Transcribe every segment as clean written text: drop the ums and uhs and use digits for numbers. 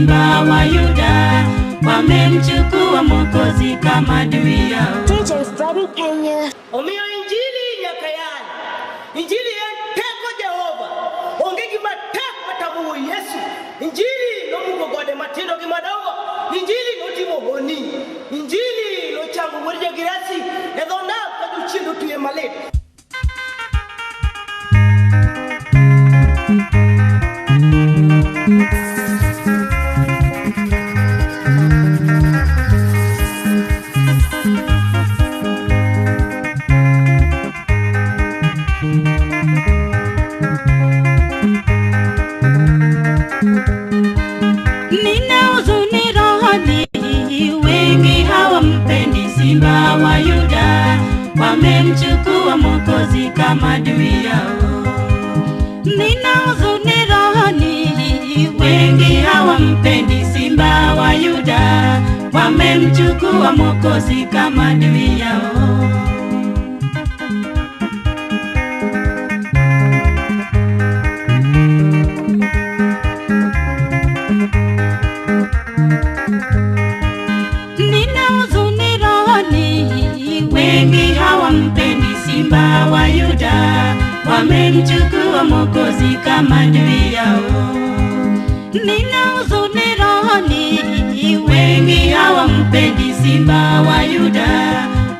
simba wa Yuda, wamemchukua Mwokozi kama adui yao. DJ Freddy Kenya. Omiyo injili nyakayani, injili ya teko Jehova, ongegi matek matamu Yesu, injili no mungo gode matino kimadogo, injili no timo honi, injili no changu mwerja girasi, edona kwa duchindo tuye malet. Nina huzuni rohoni, wengi hawampendi simba wa Yuda, wamemchukua Mwokozi kama adui yao. Nina huzuni rohoni, wengi hawampendi simba wa Yuda, wamemchukua Mwokozi kama adui yao. Nina huzuni rohoni, wengi hawampendi simba wa Yuda, wamemchukua Mwokozi kama adui yao. Nina huzuni rohoni, wengi hawampendi simba wa Yuda,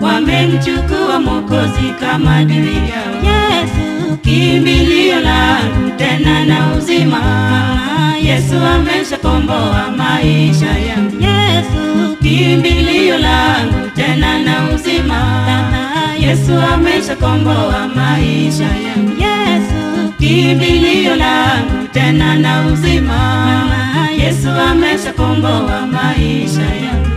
wamemchukua Mwokozi kama adui yao. Yesu kimbilio langu tena na uzima, Yesu ameshakomboa maisha yangu. Yesu kimbilio langu tena na uzima, Yesu ameshakomboa maisha yangu. Yesu kimbilio langu tena na uzima, Yesu ameshakomboa maisha yangu.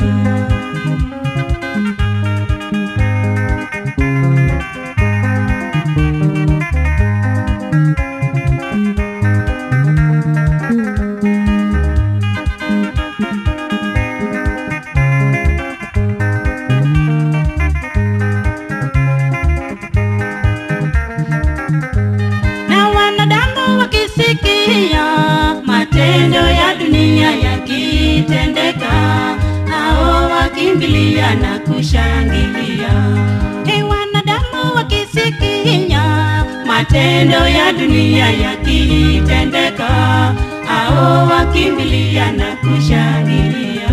Matendo ya dunia yakitendeka, hao wakimbilia na kushangilia. Wanadamu wakisikia matendo ya dunia yakitendeka, hao wakimbilia na kushangilia.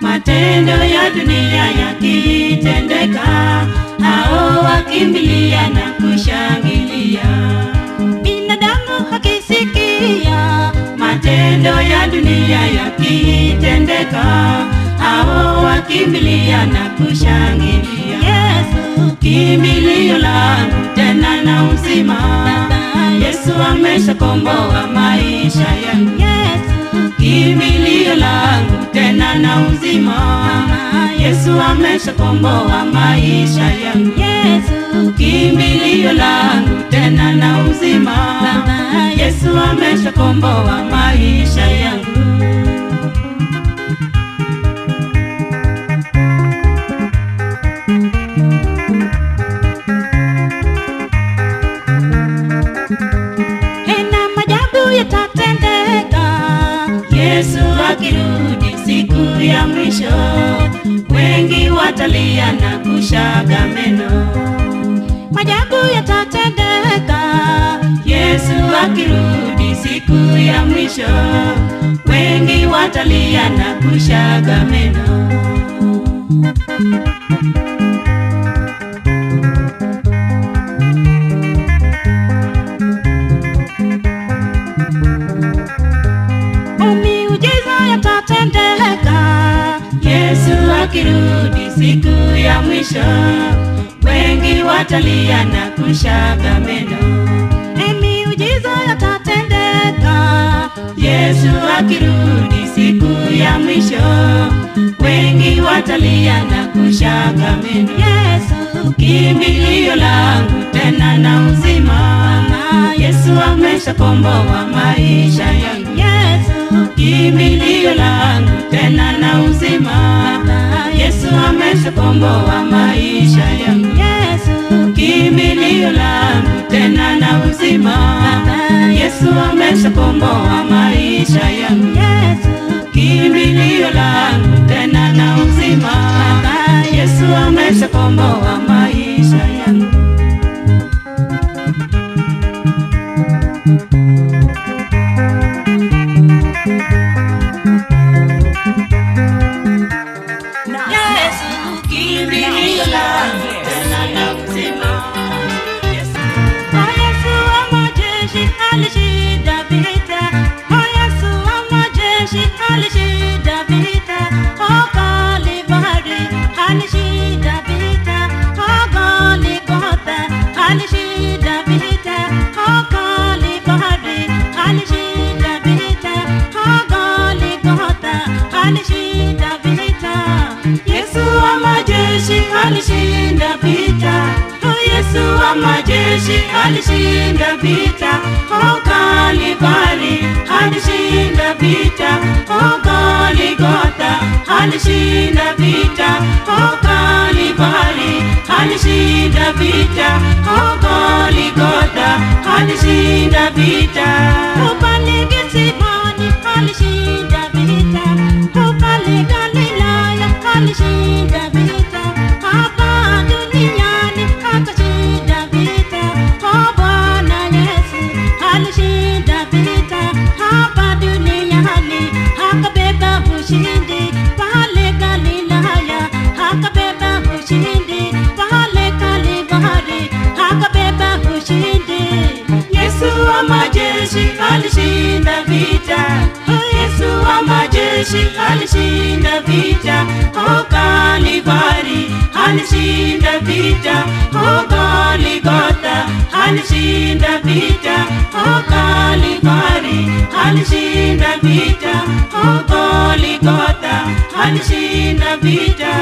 Matendo ya dunia yakitendeka, hao wakimbilia na kushangilia. Binadamu hakisikia matendo ya dunia yakitendeka, hao wakimbilia na kushangilia. Yesu kimbilio langu tena na uzima, Yesu ameshakomboa maisha yangu. Yesu kimbilio langu tena na uzima, Yesu ameshakomboa maisha yangu. Yesu kimbilio langu tena na uzima, Yesu ameshakomboa maisha yangu. Na maajabu yatatendeka Yesu akirudi siku ya mwisho, wengi watalia na kushaga meno. Maajabu yatatendeka Yesu akirudi siku ya mwisho, wengi watalia na kushaga meno. Yesu akirudi siku ya mwisho, wengi watalia na kushaga meno. Miujiza yatatendeka Yesu akirudi siku ya mwisho, wengi watalia na kushaga meno. Yesu kimbilio langu tena na uzima, Yesu ameshakomboa maisha yangu. Yesu kimbilio langu tena na uzima. Yesu ameshakomboa maisha yangu. Yesu kimbilio langu tena na uzima. Yesu ameshakomboa maisha yangu. Yesu kimbilio langu tena na uzima. Yesu ameshakomboa maisha yangu. Alishinda vita, Yesu wa majeshi alishinda vita, oh Kalvari alishinda vita, oh Golgotha alishinda vita, oh Kalvari alishinda vita, oh Golgotha alishinda vita, oh Gethsemane alishinda vita, oh Galilaya alishinda vita. Hapa duniani akashinda vita, oh Bwana Yesu alishinda vita. Hapa duniani akabeba ushindi, pale Galilaya akabeba ushindi, pale Kalvari akabeba ushindi. Yesu wa majeshi alishinda vita, Yesu wa majeshi alishinda vita, oh Kalvari alishinda vita, oh Golgotha alishinda vita, oh Kalvari alishinda vita, oh Golgotha alishinda vita.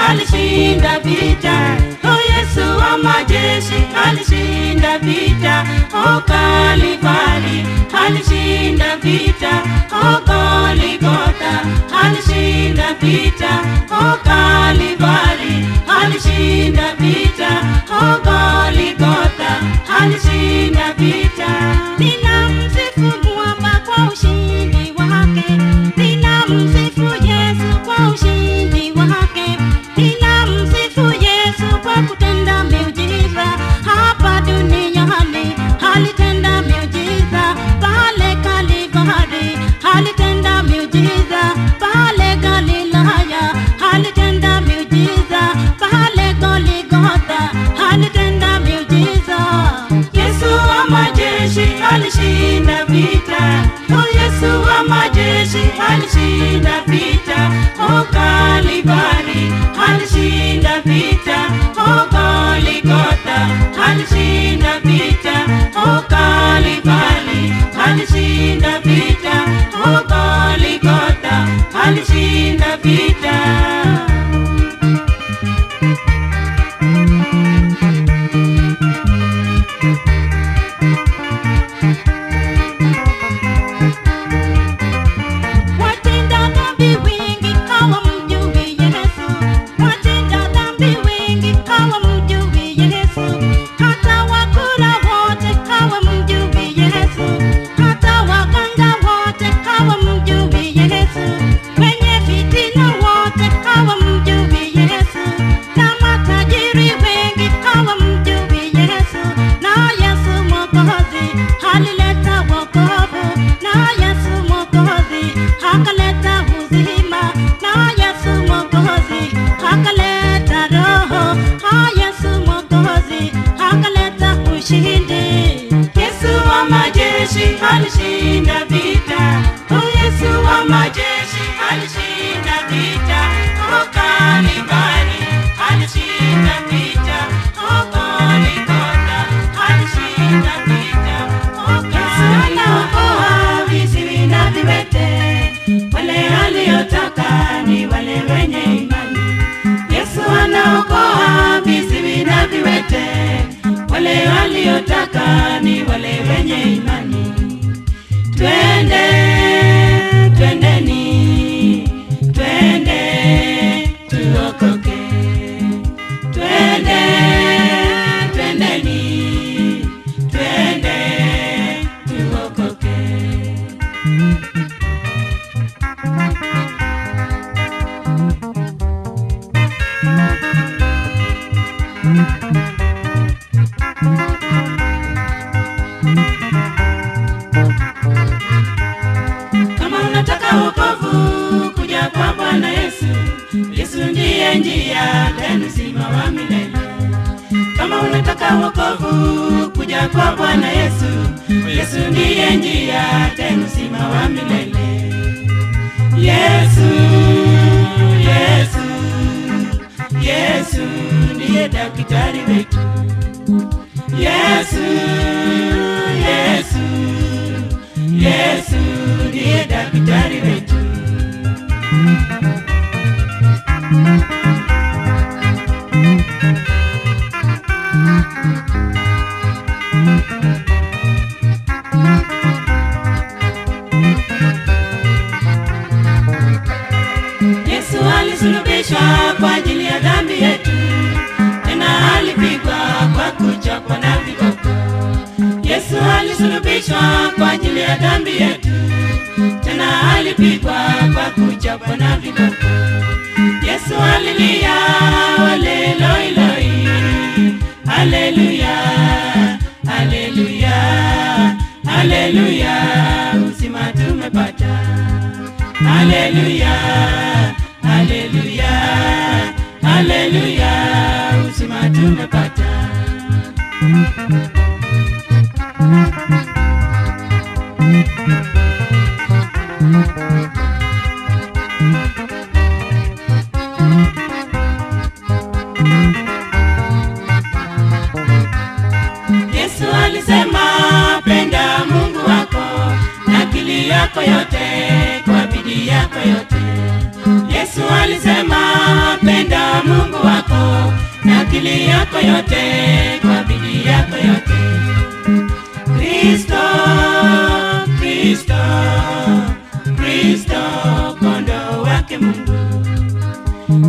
Alishinda vita, oh Yesu wa majeshi alishinda vita, oh Kalvari alishinda vita, oh Golgotha alishinda vita, oh Kalvari alishinda vita, oh Golgotha alishinda vita. Ninamsifu Mwamba kwa ushindi wake, ninamsifu Yesu kwa ushindi wake, ninamsifu Yesu kwa kutenda miujiza hapa duniani. Alitenda miujiza pale Kalvari, alitenda miujiza pale Galilaya, alitenda miujiza pale Golgotha, alitenda miujiza. Yesu wa majeshi alishinda vita, oh Yesu wa majeshi alishinda vita, oh Kalvari alishinda vita, oh Golgotha alishinda vita, oh Kalvari alishinda vita, oh Golgotha alishinda vita. Hata wakura wote hawa mjui Yesu, hata wakanga alishinda vita, Yesu wa majeshi alishinda vita, Kalvari alishinda vita, Golgotha alishinda vita. Yesu anaokoa viziwi na viwete, wale aliotaka ni wale wenye imani. Yesu anaokoa viziwi na viwete, wale waliotaka ni wale wenye imani. Twende, twendeni, twende tuokoke. Twende, twendeni, twende tuokoke. Kama unataka wokovu, kuja kwa Bwana Yesu. Yesu ndiye njia tena uzima wa milele. Kama unataka wokovu, kuja kwa Bwana Yesu. Yesu ndiye njia tena uzima wa milele. Yesu, Yesu, Yesu ndiye daktari wetu. Yesu, Yesu, Yesu ndiye daktari wetu. Yesu alisulubishwa kwa ajili ya dhambi yetu, tena alipigwa kwa kuchapwa na viboko. Yesu alisulubishwa kwa ajili ya dhambi yetu, tena alipigwa kwa kuchapwa na viboko. Yesu alilia, haleluya, haleluya, haleluya, haleluya, uzima tumepata. Haleluya, haleluya, haleluya, uzima tumepata. Yesu alisema, penda Mungu wako na akili yako yote, kwa bidii yako yote. Yesu alisema, penda Mungu wako na akili yako yote, kwa bidii yako yote. Kristo, Kristo, Kristo, kondoo wake Mungu.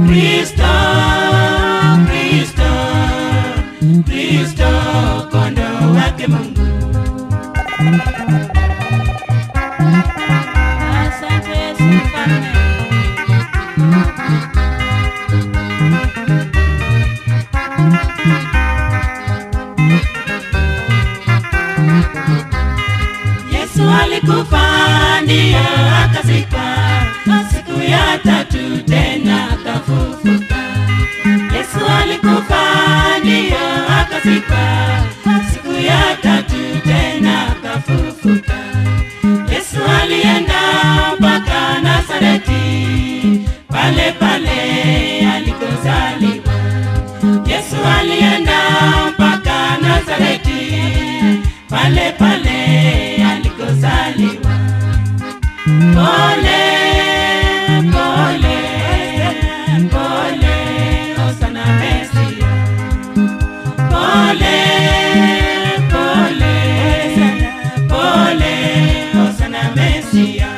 Kristo, Kristo, Kristo, kondoo wake Mungu. Asante Yesu Mfalme. Yesu alikufa ndio akazikwa, siku ya tatu tena akafufuka. Yesu alikufa ndio akazikwa, siku ya tatu tena akafufuka. Yesu alienda mpaka Nazareti, pale pale alikozaliwa. Yesu alienda mpaka Nazareti, pale pale alikozaliwa. Pole, pole, pole, Hosana Mesia. Pole, pole, pole, Hosana Mesia.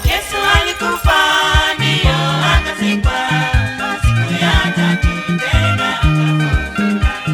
Yesu alikufa ndio akazikwa, siku ya tatu tena akafufuka.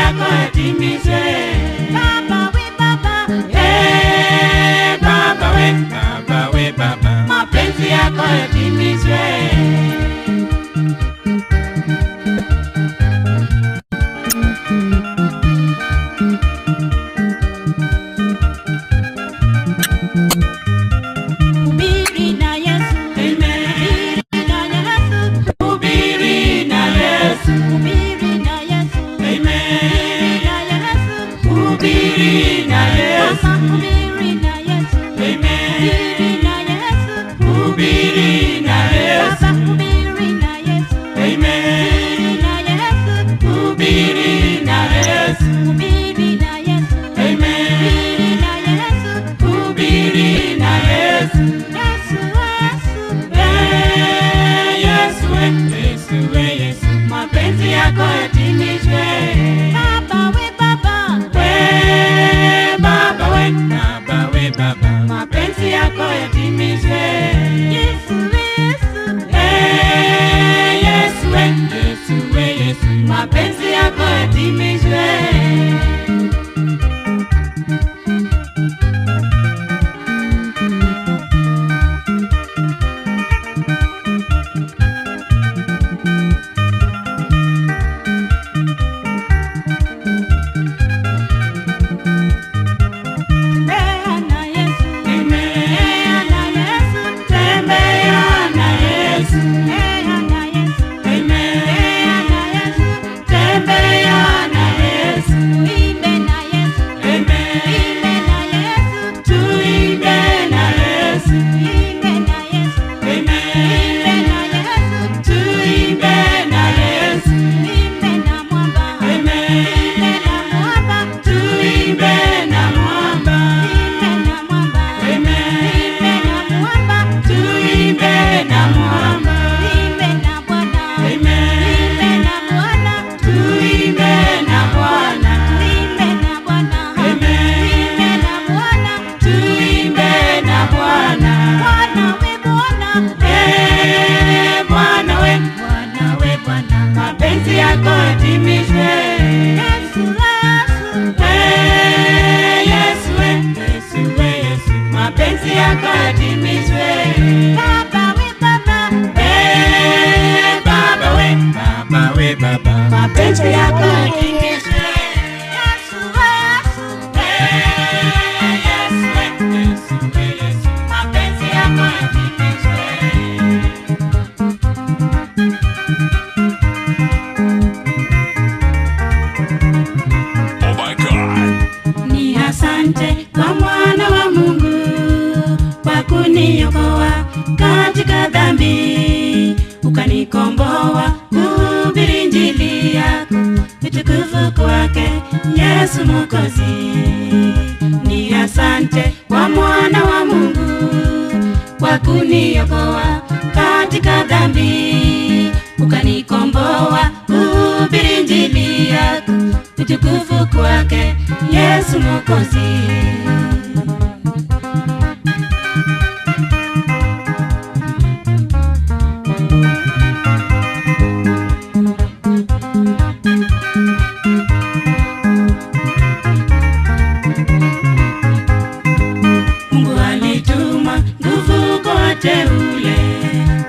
yako yatimizwe. Baba we Baba, Baba we Baba, mapenzi yako yatimizwe. hubiri na Yesu, Amen. hubiri na Yesu, Hubiri na Yesu. hubiri na Yesu, Amen. Hubiri na Yesu. hubiri na Yesu, Amen. hubiri na Yesu, Hubiri na Yesu. hubiri na Yesu, Amen. hubiri na Yesu, Hubiri na Yesu. hubiri na Yesu, Amen. hubiri na Yesu, Hubiri na Yesu. Yesu, Yesu, Yesu, Yesu, mapenzi yako yatimizwe. Baba we Baba, Baba we Baba, mapenzi yako yatimizwe. Yesu, Yesu, Yesu, Yesu, mapenzi yako yatimizwe. tembea na Yesu, Amen. tembea na Yesu, Tembea na Yesu. tembea na Yesu, Amen. tembea na Tembea na Yesu. Yesu, tuimbe na Yesu, Amen. tuimbe na Yesu, Tuimbe na Yesu. tuimbe na Yesu, Amen. tuimbe na Yesu, Tuimbe na Yesu. tuimbe na mwamba, Amen. tuimbe na mwamba, Tuimbe na mwamba. tuimbe na mwamba, Amen. tuimbe na mwamba, Tuimbe na mwamba. tuimbe na Bwana, Amen. tuimbe na Bwana, Tuimbe na Bwana. tuimbe na Bwana, Amen. tuimbe na Bwana, Tuimbe na Bwana. Bwana we Bwana, Bwana we, Bwana we, Bwana, mapenzi yako yatimizwe. Yesu, Yesu, Yesu, Yesu, Yesu, mapenzi yako yatimizwe. Baba we Baba, Baba we, Baba, mapenzi yako yatimizwe. Yesu, Yesu, Yesu, Yesu, Yesu, mapenzi yako yatimizwe. Oh my God. Ni asante kwa mwana wa Mungu kwa kuniokoa katika dhambi, ukanikomboa kuhubiri injili yako, utukufu kwake Yesu Mwokozi. Ni asante kwa mwana wa Mungu kwa kuniokoa katika dhambi, ukanikomboa kuhubiri injili yako, utukufu kwake Yesu Mwokozi. Mungu alituma nguvu kwa wateule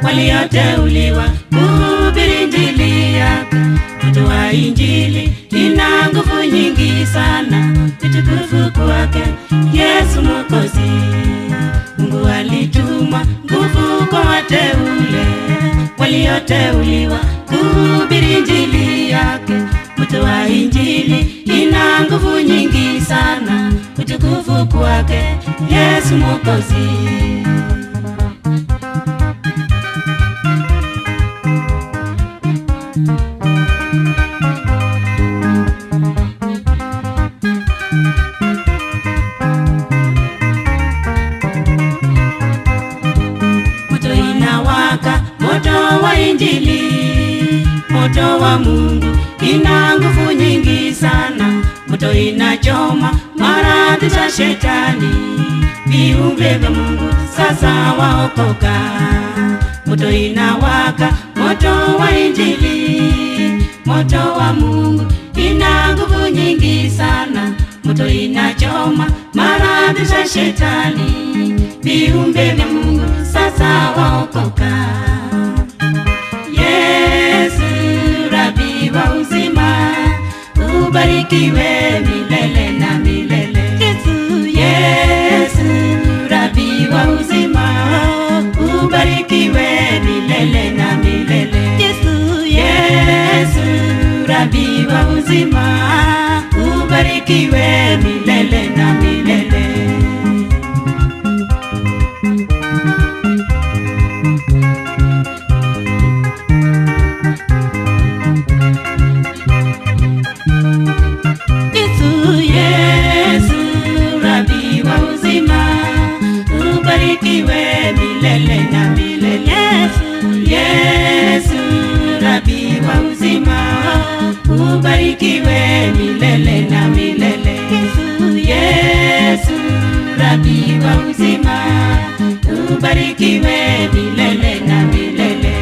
walioteuliwa kuhubiri injili yake. Moto wa injili ina nguvu nyingi sana, utukufu kwake Yesu Mwokozi. Mungu alituma nguvu kwa wateule walioteuliwa kuhubiri injili yake. Moto wa injili ina nguvu nyingi sana, utukufu kwake Yesu Mwokozi. Moto inawaka, moto wa injili, moto wa Mungu ina nguvu nyingi sana. Moto inachoma maradhi za shetani, viumbe vya Mungu sasa waokoka. Moto inawaka, moto wa injili, moto wa Mungu ina nguvu siku nyingi sana, moto inachoma maradhi za shetani, viumbe vya Mungu sasa waokoka. Yesu Rabi wa uzima, ubarikiwe milele na milele. Yesu Rabi wa uzima, ubarikiwe milele na milele. Yesu Rabi wa uzima, ubarikiwe milele na milele. Yesu Rabi wa uzima, ubarikiwe milele na milele. Yesu Rabi wa uzima, ubarikiwe milele na milele. Yesu Rabi wa uzima, ubarikiwe milele na milele.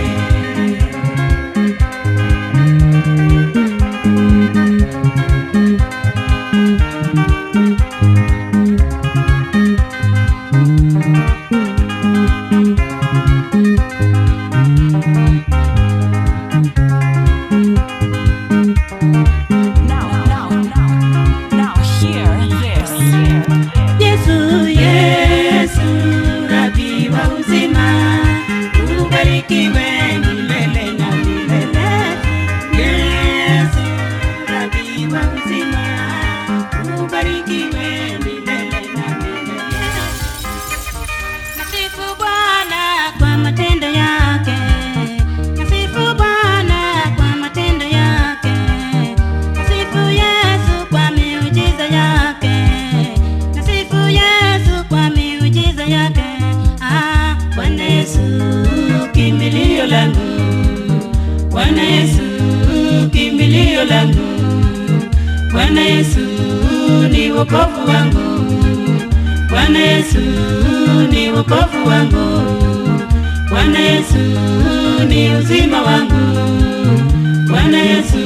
Now hear this. Yesu Rabi wa uzima, ubarikiwe milele na milele. Yesu Rabi wa uzima, ubarikiwe milele na milele. Nasifu Bwana kwa matendo yake. Nasifu Bwana kwa matendo yake. Nasifu Yesu kwa miujiza yake. Nasifu Yesu kwa miujiza yake. Bwana Yesu kimbilio langu, Bwana Yesu kimbilio langu, Bwana Yesu ni wokovu wangu, Bwana Yesu ni wokovu wangu, Bwana Yesu ni uzima wangu, Bwana Yesu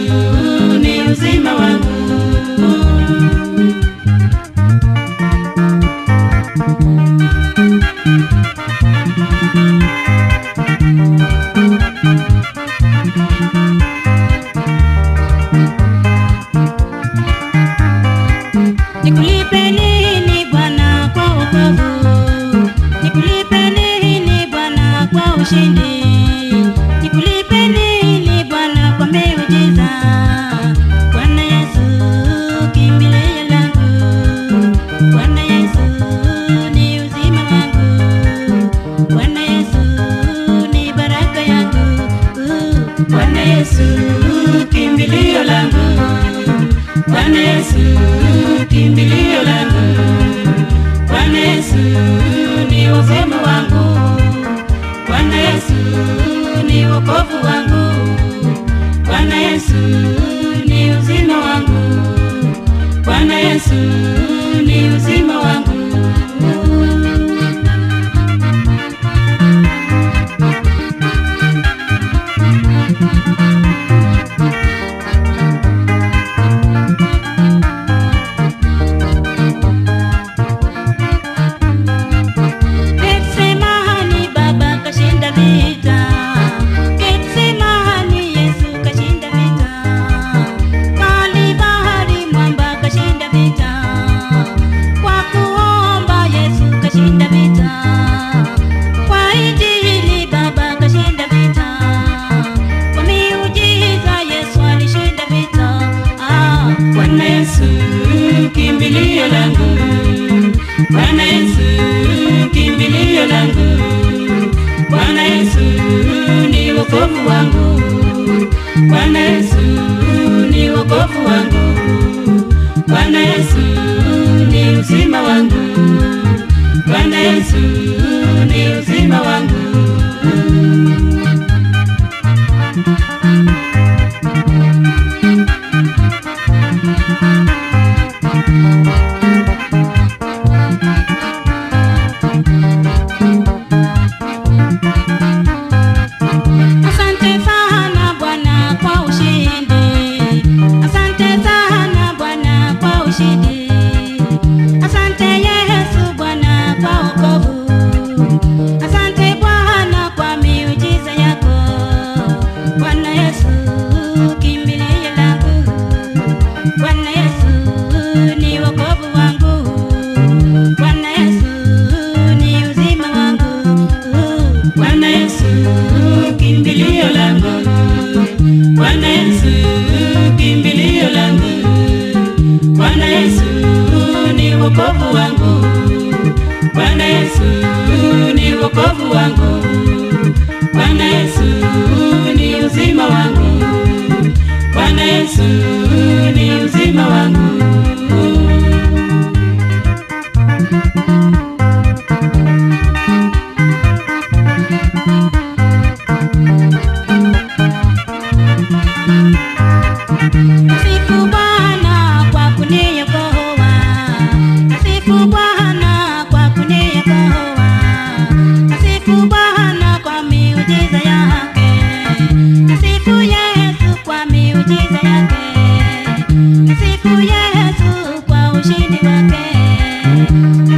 ni uzima wangu. Nikulipe nini Bwana kwa wokovu? Nikulipe nini Bwana kwa ushindi? Nikulipe nini Bwana kwa miujiza? Bwana Yesu kimbilio langu, Bwana Yesu ni uzima wangu, Bwana Yesu ni baraka yangu. Bwana Yesu kimbilio langu, Bwana Yesu kimbilio langu, Bwana Yesu ni uzima wangu, Bwana Yesu ni wokovu wangu, Bwana Yesu ni uzima wangu, Bwana Yesu ni uzima wangu. Getsemani Baba kashinda vita. Getsemani Yesu kashinda vita. Kalvari mwamba kashinda vita. Kwa kuomba Yesu kashinda vita. Kwa Injili Baba kashinda vita. Kwa miujiza Yesu alishinda vita. Bwana Yesu kimbilio langu, Bwana Yesu kimbilio langu, Bwana Yesu ni wokovu wangu, Bwana Yesu ni wokovu wangu, Bwana Yesu ni uzima wangu, Bwana Yesu ni uzima wangu. Asante sana Bwana kwa ushindi. Asante sana Bwana Yesu ni uzima wangu. Sifu Bwana kwa kuniokoa, sifu Bwana kwa kuniokoa, sifu Bwana kwa miujiza yake, sifu Yesu kwa miujiza yake, sifu Yesu kwa ushindi wake,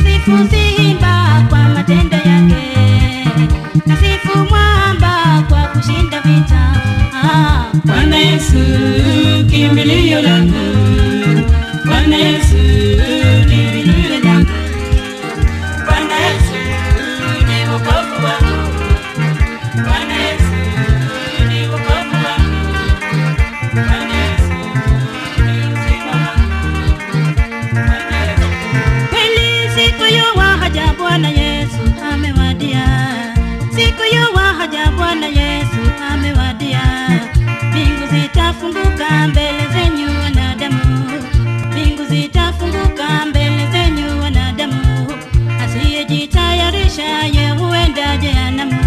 sifu Simba kwa matendo yake, sifu Mwamba kwa kushinda vita. Bwana Yesu kimbilio langu, Bwana Yesu kimbilio langu, Bwana Yesu ni wokovu wangu, Bwana Yesu ni wokovu wangu, Bwana Yesu ni uzima wangu, Bwana Yesu. Kweli siku ya haja Bwana Yesu amewadia, siku ya haja Bwana Yesu amewadia. Mbingu zitafunguka mbele zenyu wanadamu, mbingu zitafunguka mbele zenyu wanadamu. Asiyejitayarisha ye huenda jehanamu,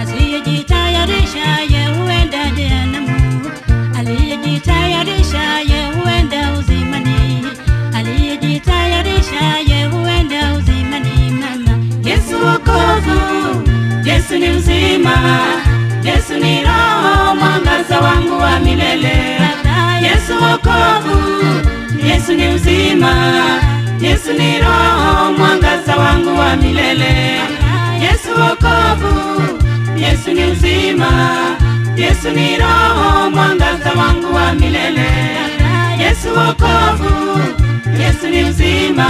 asiyejitayarisha ye huenda jehanamu. Aliyejitayarisha ye huenda uzimani, aliyejitayarisha ye huenda uzimani. Mama Yesu wokovu, Yesu ni uzima, Yesu ni roho, mwangaza wangu wa milele. Yesu wokovu, Yesu ni uzima, Yesu ni roho, mwangaza wangu wa milele. Yesu wokovu, Yesu ni uzima, Yesu ni roho, mwangaza wangu wa milele. Yesu wokovu, Yesu ni uzima,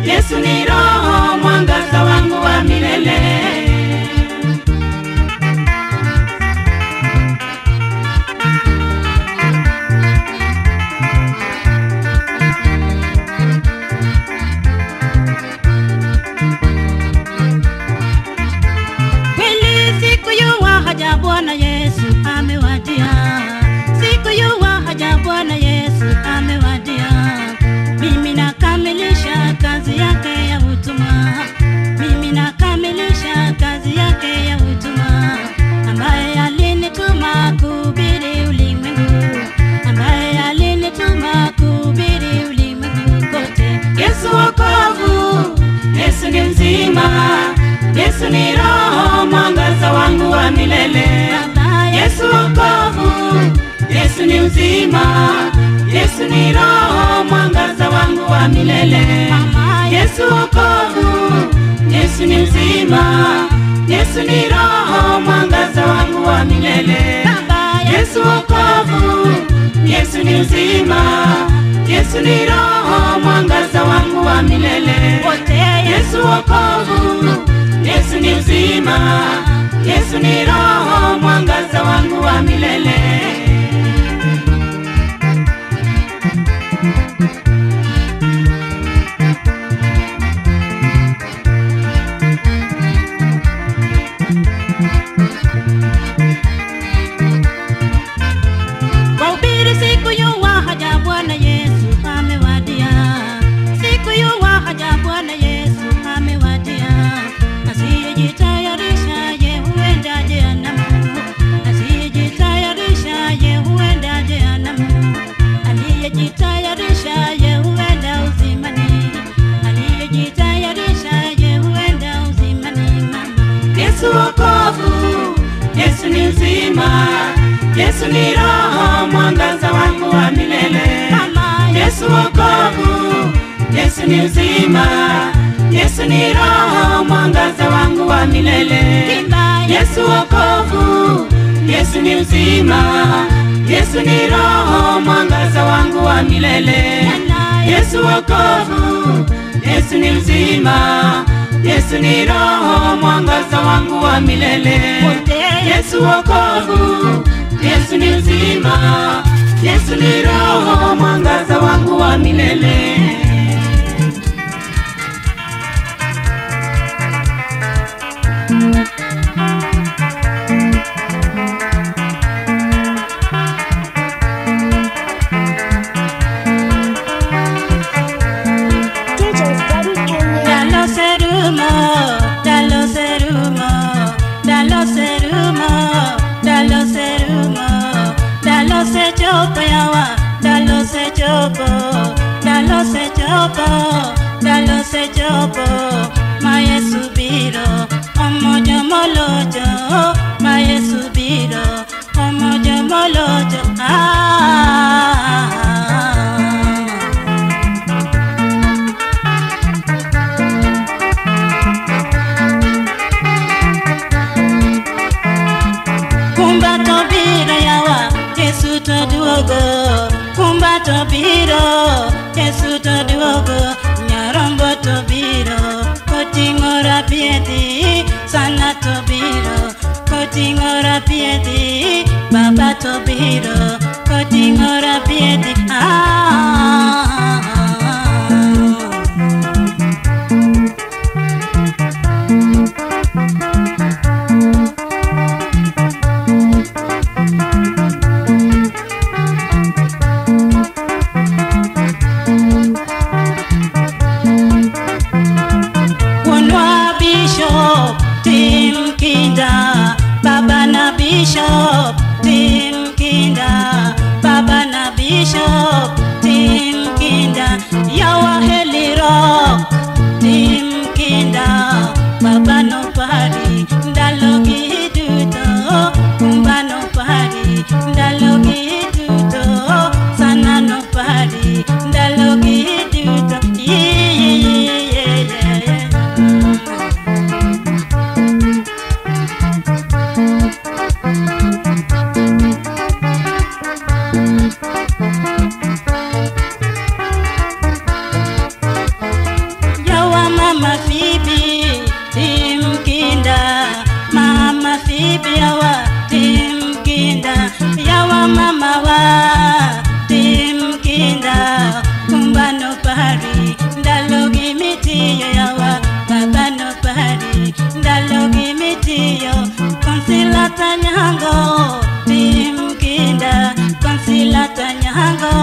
Yesu ni roho, mwangaza wangu wa milele. Bwana Yesu amewadia, siku ya haja Bwana Yesu amewadia. Mimi nakamilisha kazi yake ya utumwa, mimi nakamilisha kazi yake ya utumwa, ambaye alinituma kuhubiri ulimwengu, ambaye alinituma kuhubiri ulimwengu kote. Yesu wokovu, Yesu ni uzima, Yesu ni roho, mwangaza wangu wa milele. Yesu wokovu, Yesu ni uzima, Yesu ni roho, mwangaza wangu wa milele. Yesu wokovu, Yesu ni uzima, Yesu ni roho, mwangaza wangu wa milele. Yesu wokovu, Yesu ni uzima, Yesu ni roho, mwangaza wangu wa milele. Yesu wokovu, Yesu ni uzima, Yesu ni roho, mwangaza wangu wa milele. Wahubiri siku ya haja Bwana Yesu amewadia, siku ya haja Bwana Yesu amewadia. Asiyejitayarisha ye huenda jehanamu, asiyejitayarisha ye huenda jehanamu. Aliyejitayarisha ye huenda uzimani, aliyejitayarisha ye huenda uzimani. Mama Yesu wokovu, Yesu ni uzima, Yesu ni roho, mwangaza wangu wa milele. Yesu wokovu, Yesu ni uzima, Yesu ni roho, mwangaza wangu wa milele. Yesu wokovu, Yesu ni uzima, Yesu ni roho, mwangaza wangu wa milele. Yesu wokovu, Yesu ni uzima, Yesu ni roho, mwangaza wangu wa milele. Yesu wokovu, Yesu ni uzima, Yesu ni roho, mwangaza wangu wa milele. Dalo sechopo yawa, dalo sechopo, dalo sechopo, dalo sechopo. Ma Yesu biro, omojo molojo. Ma Yesu biro, omojo molojo. Kumba to biro yawa, Yesu to duogo. Kumba to biro, Yesu to duogo. Nyarombo to biro, koting'o rapiedi. Sana to biro, koting'o rapiedi. Baba to biro, koting'o rapiedi. Baba na Bishop, Tim Kinda. Baba na Bishop, Tim Kinda. Yawa Heli Rock, Tim Kinda. Baba no party, ndalogi duto. Kumba no party, ndalogi duto. Sana no party, ndalogi duto. Mama Phoebe, Tim Kinda. Mama Phoebe yawa, Tim Kinda. Yawa mama wa, Tim Kinda. Kumba no pari, ndalogi mitiyo yawa. Baba no pari, ndalogi mitiyo. Konsilata nyango, Tim Kinda. Konsilata nyango,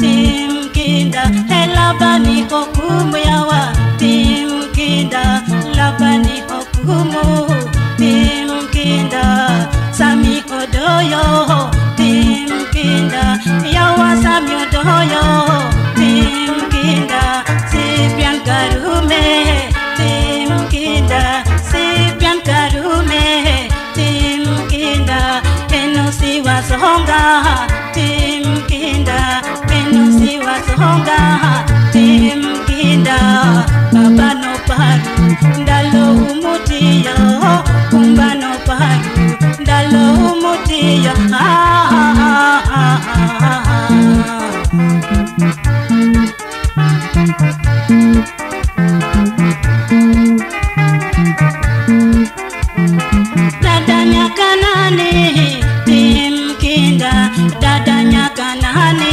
Tim Kinda. Helabani kokumu yawa, Tim Kinda. Labani okumu, Tim Kinda. Sami odoyo, Tim Kinda. Yawa Sami odoyo, Tim Kinda. Sipian Karume, Tim Kinda. Sipian Karume, Tim Kinda. Enosi wasonga, Tim Kinda. Enosi wasonga, Tim Kinda. Baba no paru, ndalo umutiyo. Kumba no paru, ndalo umutiyo. Dadanya kanani, Tim Kinda. Dadanya kanani,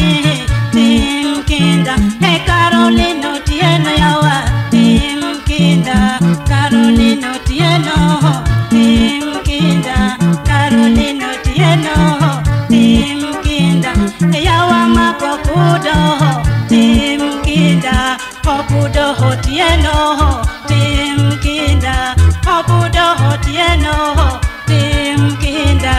Tim Kinda. Hey Carolino Tieno yawa, Tim Kinda. Carolino Tieno, Tim Kinda. Carolino Tieno, Tim Kinda. Yawa makopudo, Tim Kinda. Popudo Tieno, Tim Kinda. Popudo Tieno, Tim Kinda.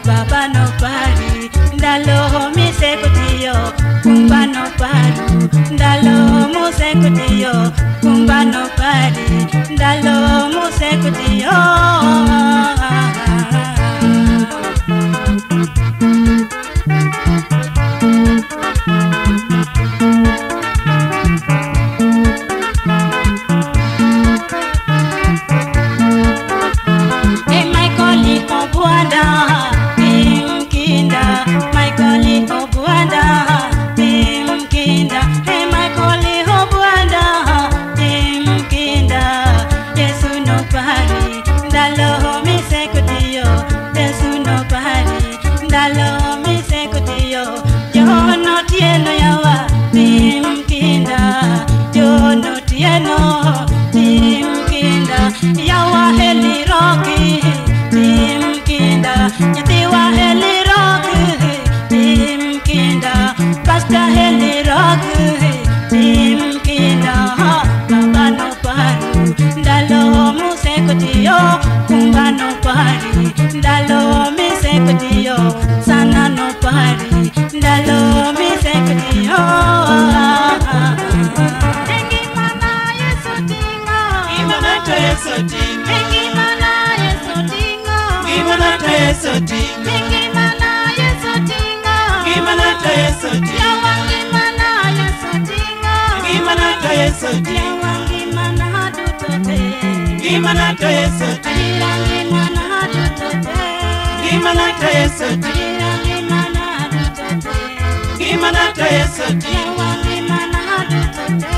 Baba no pari, ndalo misekutiyo. Kumba no pari, ndalo musekutiyo. Kumba no pari, ndalo musekutiyo. Hey Michael Obuanda, Tim Kinda. Michael Obuanda, Tim Kinda. Hey Michael Obuanda, Tim Kinda. Yesu no pari, ndalo misekutiyo. Yesu no pari, ndalo misekutiyo. Jono Tieno yawa, Tim Kinda. Jono Tieno, Tim Kinda. Yawa Heli Rocky, Tim Kinda. Yatiwa Heli Rocky, Tim Kinda. Pastor Heli Rocky, Tim Kinda. Baba no paru, ndalo musekutiyo. Kumba no pari, ndalo misekutiyo. Sana no pari. mari ndalo misekio Engimana Yesu tingo Ngimana to Yesu tingo Engimana Yesu tingo Ngimana to Yesu tingo Engimana Yesu tingo Ngimana to Yesu tingo Yawa ngimana Yesu tingo Ngimana to Yesu tingo Yawa ngimana dutote Ngimana to Yesu tingo Ngimana dutote Ngimana to Yesu tingo Ngimana dutote Ngimana to Yesu tingo Yawa ngimana dutote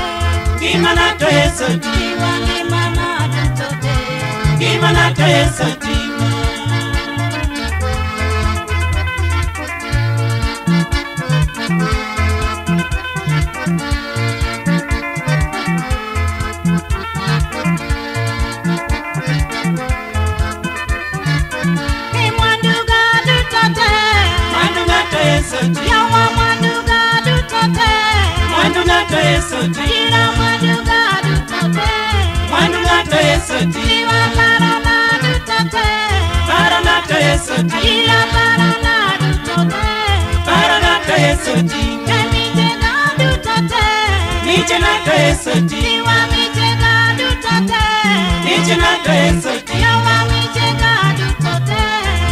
Ngimana to Yesu tingo Yawa ngimana dutote Ngimana to Yesu tingo Mwanduga dutote Mwanduga to Yesu tingo Yawa mwanduga dutote Mwanduga to Yesu tingo Ira mwanduga dutote Mwanduga to Yesu tingo Iwa barona dutote Barana to Yesu tingo Ira barona dutote Barana to Yesu tingo Mitega dutote Nichena to Yesu tingo Iwa mitega dutote Nichena to Yesu tingo Yawa mitega dutote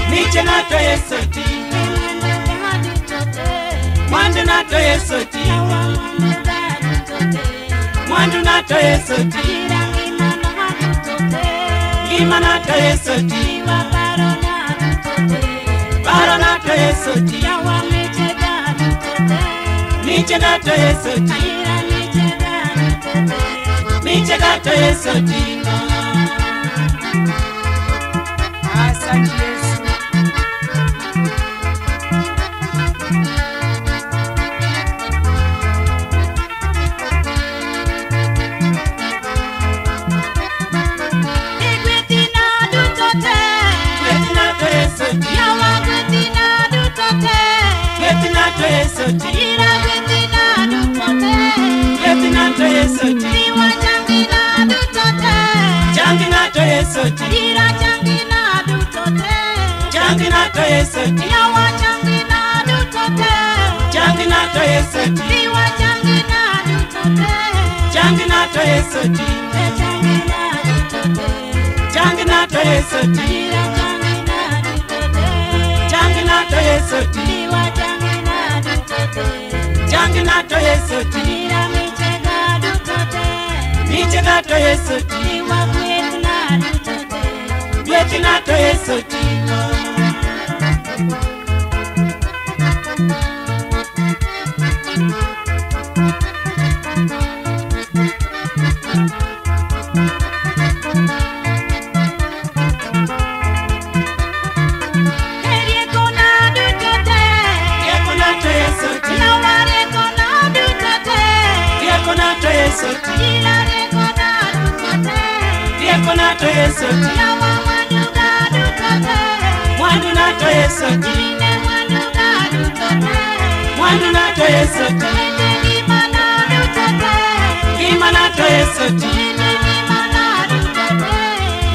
Nichena to Yesu tingo Mwanduga dutote Mwanduna to Yesu tingo Yawa mwanduga dutote Mwanduna to Yesu tingo Ira ngimana dutote Ngimana to Yesu tingo Iwa barona dutote Barana to Yesu tingo Yawa mitega dutote Nichena to Yesu tingo Ira mitega dutote Nichega to Yesu tingo Asante Yesu. Igwetina dutote Getina to Yesu tingo Yawa gwetina dutote Getina to Yesu tingo Ira gwetina dutote Getina to Yesu tingo Iwa jangina dutote Jangina to Yesu tingo Ira jangina dutote Jangina to Yesu tingo Yawa jangina dutote Jangina to Yesu tingo Iwa jangina dutote Jangina to Yesu tingo Jangina dutote Jangina to Yesu tingo Ira jangina dutote Jangina to Yesu tingo Iwa jangina dutote Jangina to Yesu tingo Ira mitega dutote Nichega to Yesu tingo Iwa gwetina dutote Getina to Yesu tingo Eriekona dutote Gekona to Yesu tingo Yawa rekona dutote Gekona to Yesu tingo Ira rekona dutote Gekona to Yesu tingo Yawa mwanduga dutote Mwanduna to Yesu tingo Ine mwanduga dutote Mwanduna to Yesu tingo Ete ngimana dutote Ngimana to Yesu tingo Ete ngimana dutote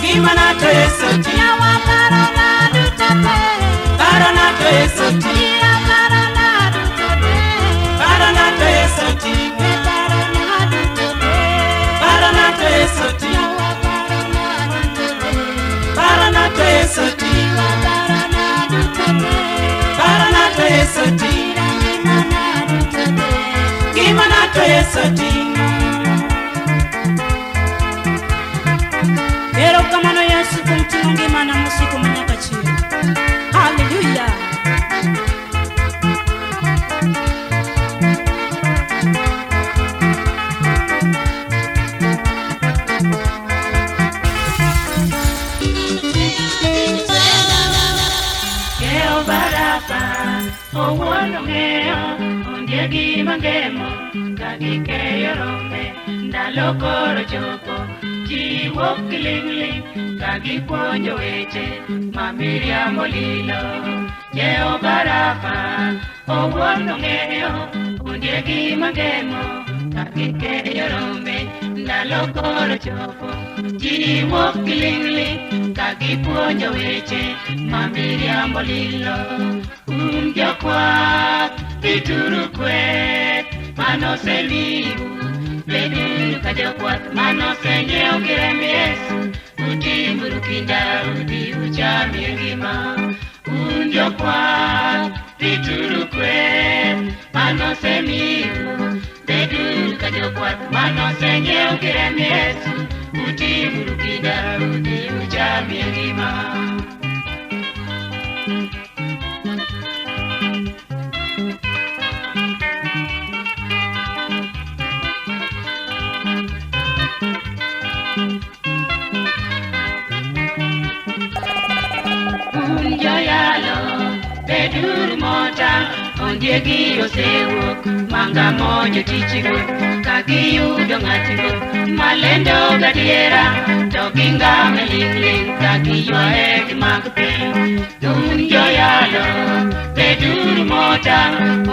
Ngimana to Yesu tingo Yawa barona dutote Barana to Yesu tingo Ira barona dutote Barana to Yesu tingo E barona dutote Barana to Yesu tingo Yawa barona dutote Barana to Yesu tingo Iwa barona dutote Barana to Yesu tingo Ira ngimana dutote Ngimana to Yesu tingo Erokamano Yesu kumtimo ngimana musiku manyaka chiro Hallelujah Keo baraka Owuono ng'eyo Ondiegi mangemo Kagikeyo rombe Ndalo koro chopo Ji wuok kiling'ling Kagipuonjo weche Mamiriambo lilo Keo baraka Owuono ng'eyo Ondiegi mangemo Kagikeyo rombe Ndalo koro chopo Ji wuok kiling'ling kagipuonjo weche mamiriambo lilo. Jokwath rituru kweth manosemiu, beduru ka jokwath manosenyiew gi remb Yesu. Utimuru kinda udhi uchamie ngima. Jokwath rituru kweth manosemiu, beduru ka jokwath manosenyiew gi remb Yesu. Utimuru kinda udhi uchamie ngima. Beduru mota ondiegi osewuok manga mojo tichigo kagiyudo ng'atigo malendo gadiera to gingame lingling kagiywae gi mag piny. Joyalo beduru mota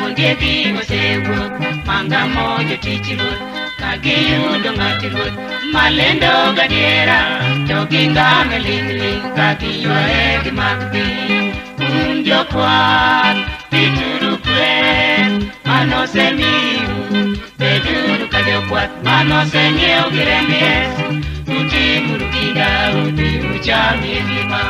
ondiegi osewuok manga mojo tichigo kagiyudo ng'atigo malendo gadiera to gingame lingling kagiywae gi mag piny. Jokwath rituru kweth manosemiu, beduru ka jokwath manosenyiew gi remb Yesu. Utimuru kinda udhi uchamie ngima.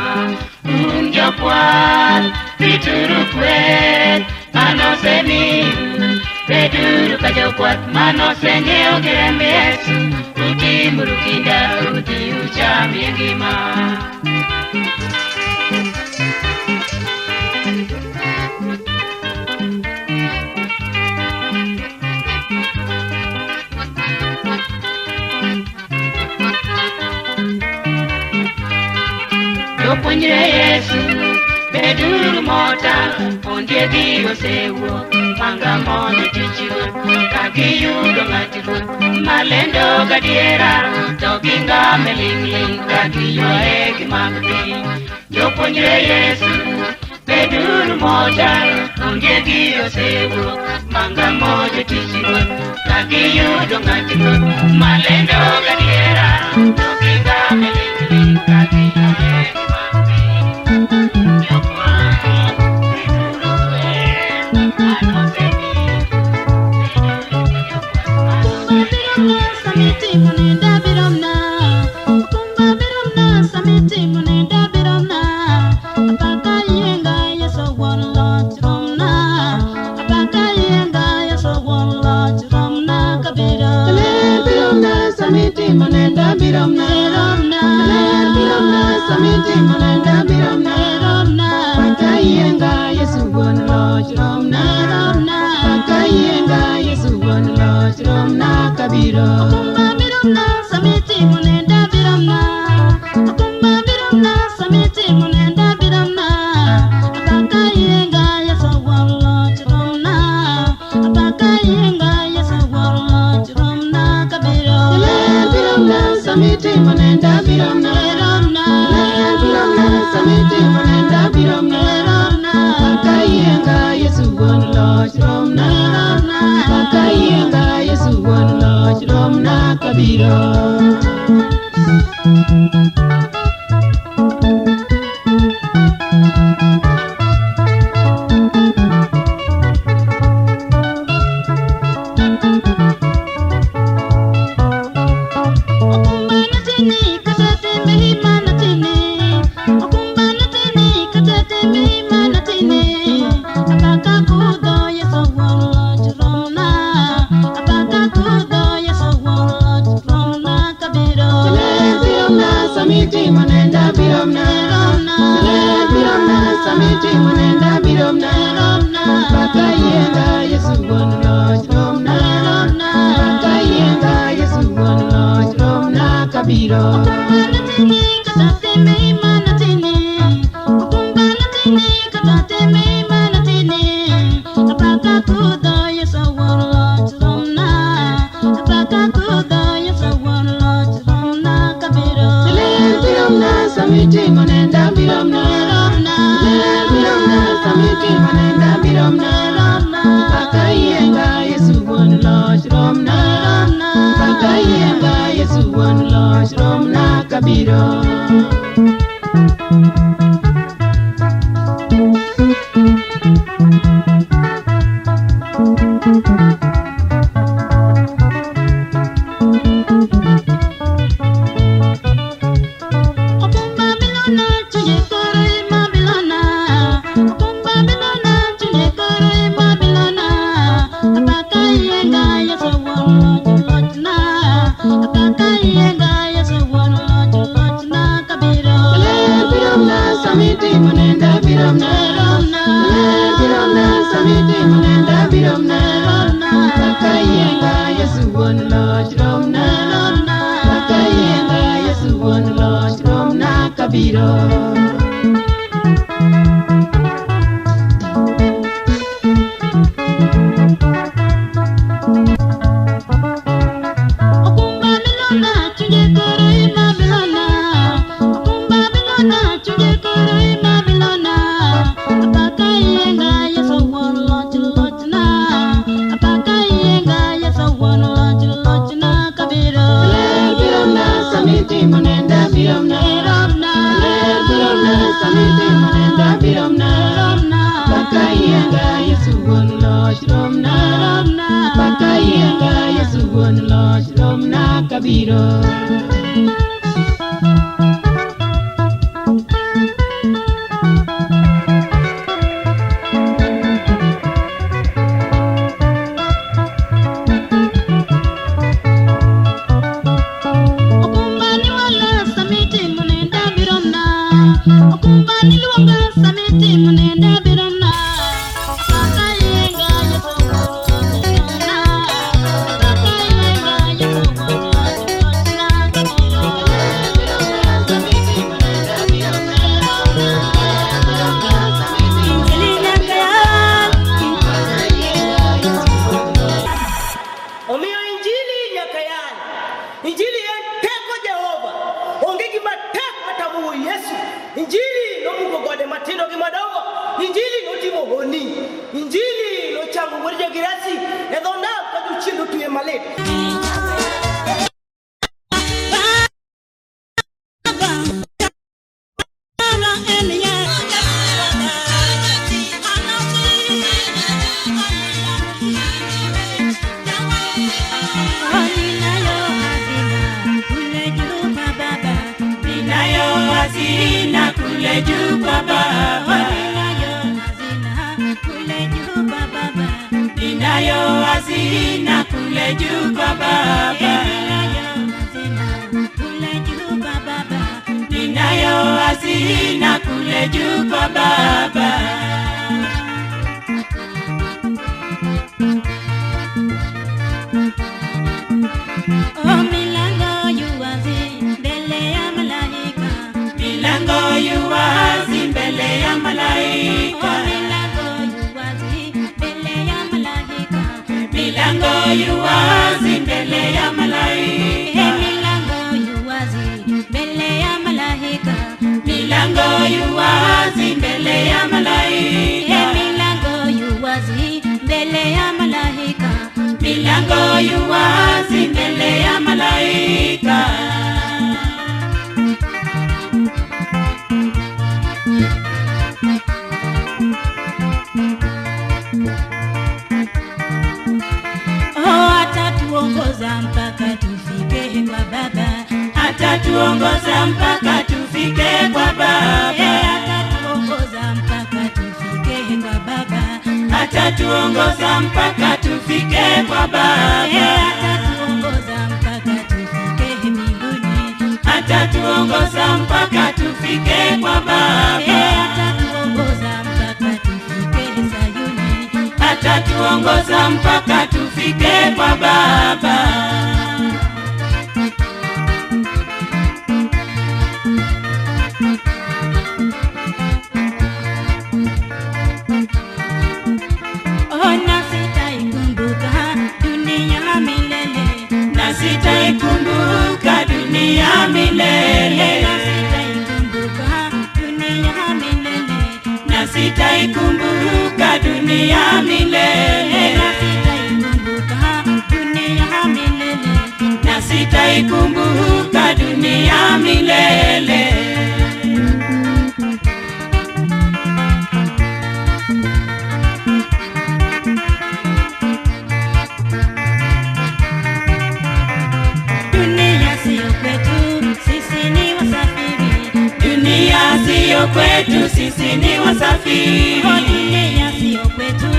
Jokwath rituru kweth manosemiu, beduru ka jokwath manosenyiew gi remb Yesu. Utimuru kinda udhi uchamie ngima. Jopuonjre Yesu beduru mota ondiegi osewuok manga mondo tichigo kagiyudo ng'atigo malendo gadiera to gingame lingling kagiywae gi mag piny. Jopuonjre Yesu beduru mota ondiegi osewuok manga mondo tichigo kagiyudo ng'atigo malendo gadiera to gingame lingling kagiywae gi mag piny. Yesu wan loch rom na kabiro. kabiro. Kabiro. Injili no mungo gode matino gi madogo. Injili no timo honi. Injili no chango gorje girasi. E donna ka du chindo tuye malet. Hazina kule juu kwa Baba, ninayo hazina kule juu kwa Baba, ninayo hazina kule juu kwa Baba. Milango yu wazi mbele ya malaika. Milango yu wazi mbele ya malaika. Milango yu wazi mbele ya malaika. Milango yu wazi mbele ya malaika. Atatuongoza mpaka tufike kwa Baba. Atatuongoza mpaka tufike kwa Baba. Atatuongoza mpaka tufike kwa Baba. Atatuongoza mpaka tufike kwa Baba. Atatuongoza mpaka tufike mbinguni. Atatuongoza mpaka tufike kwa Baba. Atatuongoza mpaka tufike Sayuni. Atatuongoza mpaka tufike kwa Baba. Na sitaikumbuka dunia milele. Na sitaikumbuka dunia milele. Na sitaikumbuka dunia milele. Na sitaikumbuka dunia milele. Na sitaikumbuka dunia milele. Na sitaikumbuka dunia milele. Dunia siyo kwetu, sisi ni wasafiri. Dunia siyo kwetu, sisi ni wasafiri. Dunia siyo kwetu,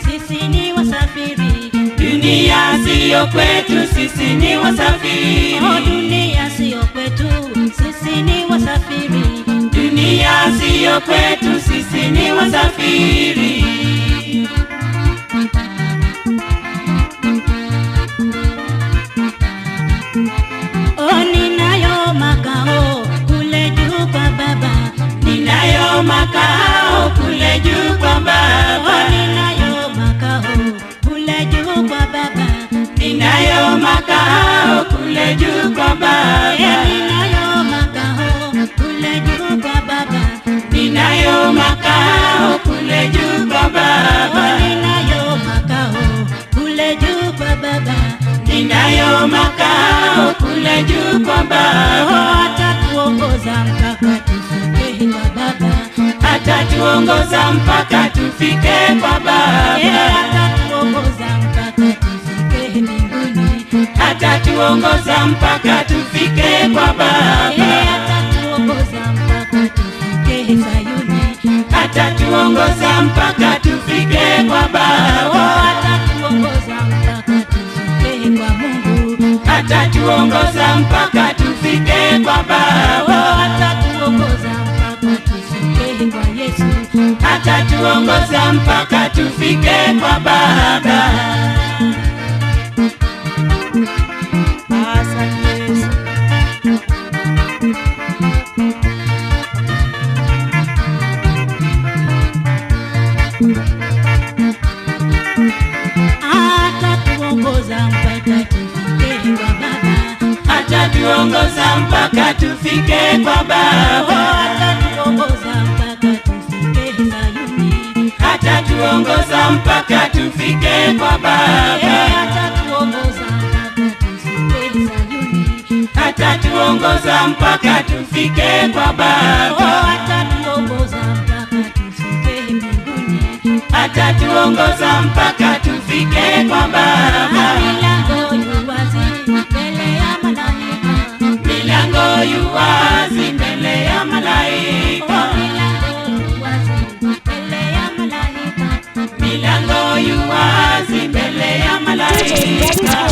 sisi ni wasafiri. Dunia siyo kwetu, sisi ni wasafiri. Dunia siyo kwetu, sisi ni wasafiri. Dunia siyo kwetu, sisi ni wasafiri. Ninayo makao kule juu kwa Baba. Baba. Ninayo makao kule juu kwa Baba. Ninayo makao kule juu kwa Baba. Ninayo makao kule juu kwa Baba. Ninayo makao kule juu kwa Baba. Atatuongoza mpaka tufike kwa Baba. Atatuongoza mpaka tufike kwa Baba. Atatuongoza mpaka tufike mbinguni. Atatuongoza mpaka tufike kwa Baba. Atatuongoza mpaka tufike Sayuni. Atatuongoza mpaka tufike kwa Baba. Atatuongoza mpaka tufike kwa Mungu. Atatuongoza mpaka tufike kwa Baba. Atatuongoza mpaka tufike kwa Yesu. Atatuongoza mpaka tufike kwa Baba. Asante Yesu. Atatuongoza mpaka tufike kwa Baba. Atatuongoza mpaka tufike kwa Baba. Atatuongoza mpaka tufike Sayuni. Atatuongoza mpaka tufike kwa Baba. Atatuongoza mpaka tufike Sayuni. Atatuongoza mpaka tufike kwa Baba. Atatuongoza mpaka tufike mbinguni. Atatuongoza mpaka tufike kwa Baba. Milango yu wazi mbele ya malaika. Milango yu wazi mbele ya malaika. Milango yu wazi mbele ya malaika. Milango yu wazi mbele ya malaika.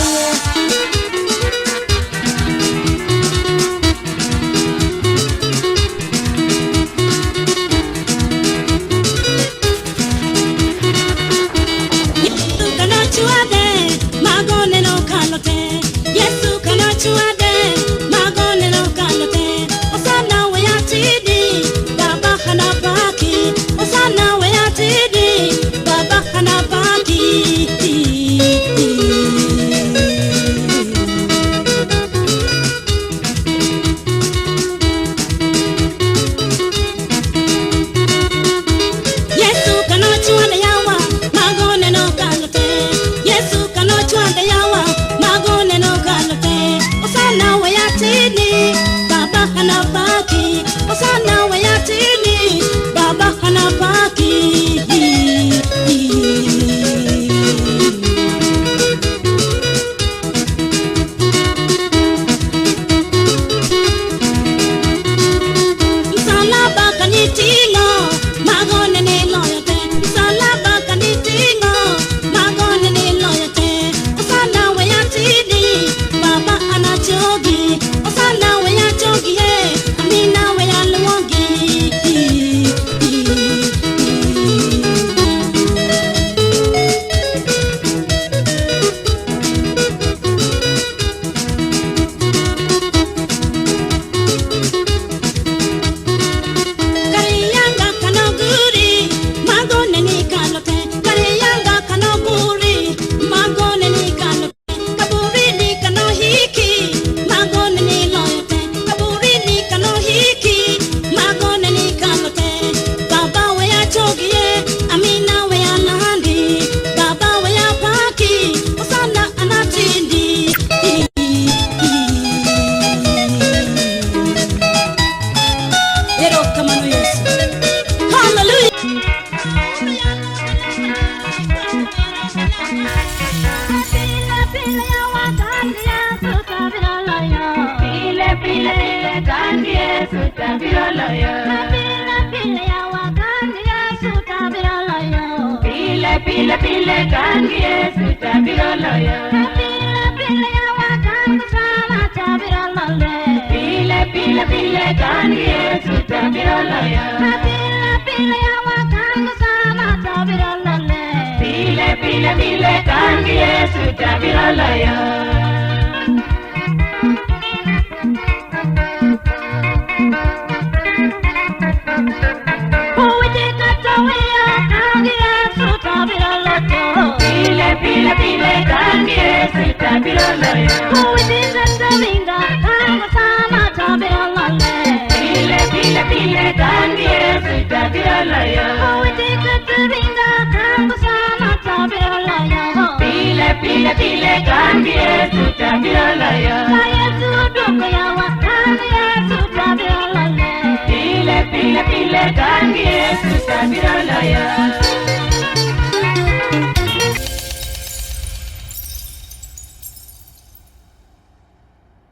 Yesu kana chuade magone no kalote. Osana we atidi Baba hana baki. Osana we atidi Baba hana baki. Yesu kana chuade yawa magone no kalote. Yesu kana chuade yawa magone no kalote. Osana we atidi Baba hana baki. Osana we atidi Baba hana baki. Msalaba kanitingo magone ni loyote. Msalaba kanitingo magone ni loyote. Osana we atidi Baba anachogi. Osana we achogi he amina we alwongi. Kariyanga kanoguri magone ni kalote. Kariyanga kanoguri magone ni kalote. Kaburi ni kanohiki magone ni loyote. Kaburi ni kanohiki magone ni kalote. Baba we achogie amina we alandi. Baba we apaki osana anatindi. Ero kamano Yesu. Hallelujah. Pile pile kandi Yesu tabiroloyo. Pile pile pile kandi Yesu tabiroloyo. Pile pile pile kandi Yesu tabiroloyo. Pile pile pile kandi Yesu tabiroloyo. Pile pile pile kandi Yesu tabiroloyo. pile kandi Yesu tabirolaya. Uwiteka turinda kangu sana tabirolaya. Pile kandi Yesu tabirolaya. Ka Yesu doko yawa kandi Yesu tabirolaya. Pile kandi Yesu tabirolaya.